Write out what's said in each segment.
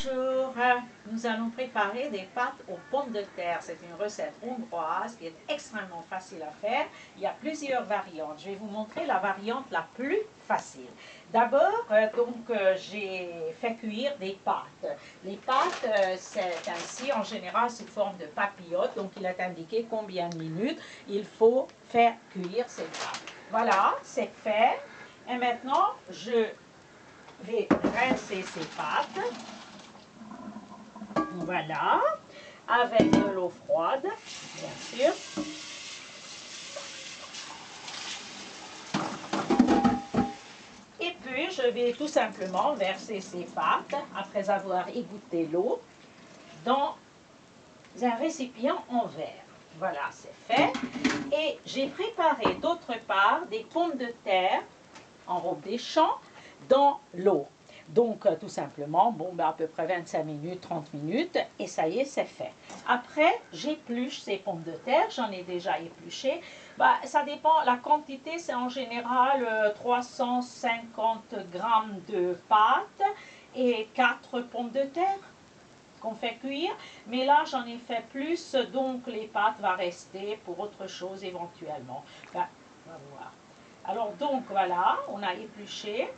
Bonjour, nous allons préparer des pâtes aux pommes de terre. C'est une recette hongroise qui est extrêmement facile à faire. Il y a plusieurs variantes. Je vais vous montrer la variante la plus facile. D'abord, j'ai fait cuire des pâtes. Les pâtes, c'est ainsi en général sous forme de papillotes. Donc, il est indiqué combien de minutes il faut faire cuire ces pâtes. Voilà, c'est fait. Et maintenant, je vais rincer ces pâtes. Voilà, avec de l'eau froide, bien sûr. Et puis, je vais tout simplement verser ces pâtes, après avoir égoutté l'eau, dans un récipient en verre. Voilà, c'est fait. Et j'ai préparé d'autre part des pommes de terre en robe des champs dans l'eau. Donc, tout simplement, à peu près 25 minutes, 30 minutes, et ça y est, c'est fait. Après, j'épluche ces pommes de terre, j'en ai déjà épluché. Ça dépend, la quantité, c'est en général 350 grammes de pâte et 4 pommes de terre qu'on fait cuire. Mais là, j'en ai fait plus, donc les pâtes vont rester pour autre chose éventuellement. On va voir. Alors, donc, voilà, on a épluché.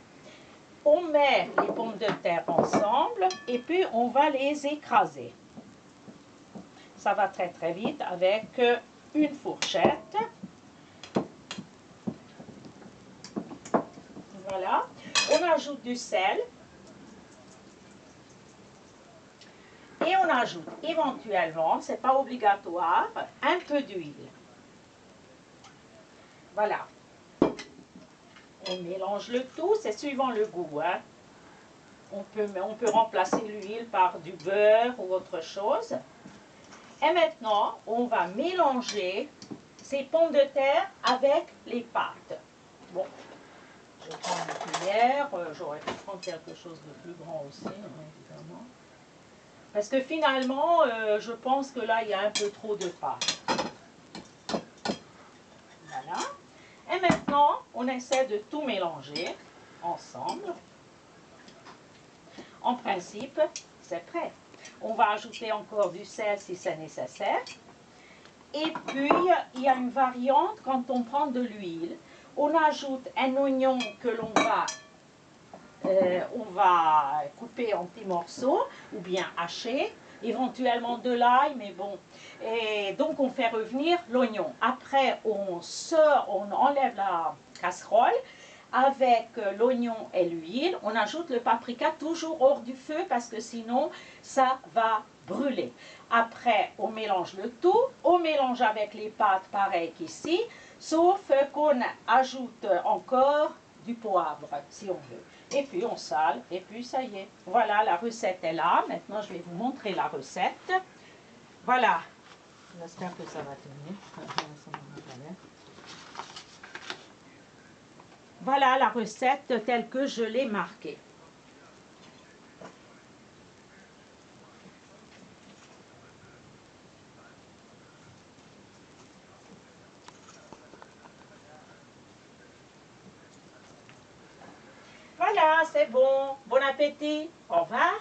On met les pommes de terre ensemble et puis on va les écraser. Ça va très très vite avec une fourchette. Voilà. On ajoute du sel. Et on ajoute éventuellement, c'est pas obligatoire, un peu d'huile. Voilà. On mélange le tout, c'est suivant le goût. Hein. On peut remplacer l'huile par du beurre ou autre chose. Et maintenant, on va mélanger ces pommes de terre avec les pâtes. Bon, je prends une cuillère. J'aurais pu prendre quelque chose de plus grand aussi, évidemment. Parce que finalement, je pense que là, il y a un peu trop de pâtes. Voilà. Et maintenant, on essaie de tout mélanger ensemble. En principe, c'est prêt. On va ajouter encore du sel si c'est nécessaire. Et puis, il y a une variante quand on prend de l'huile. On ajoute un oignon que l'on va couper en petits morceaux ou bien hacher. Éventuellement de l'ail, mais bon. Et donc, on fait revenir l'oignon. Après, on enlève la casserole. Avec l'oignon et l'huile, on ajoute le paprika toujours hors du feu parce que sinon ça va brûler. Après, on mélange le tout, on mélange avec les pâtes pareil qu'ici, sauf qu'on ajoute encore du poivre si on veut. Et puis on sale et puis ça y est. Voilà, la recette est là. Maintenant, je vais vous montrer la recette. Voilà. J'espère que ça va tenir. Voilà la recette telle que je l'ai marquée. Voilà, c'est bon. Bon appétit. Au revoir.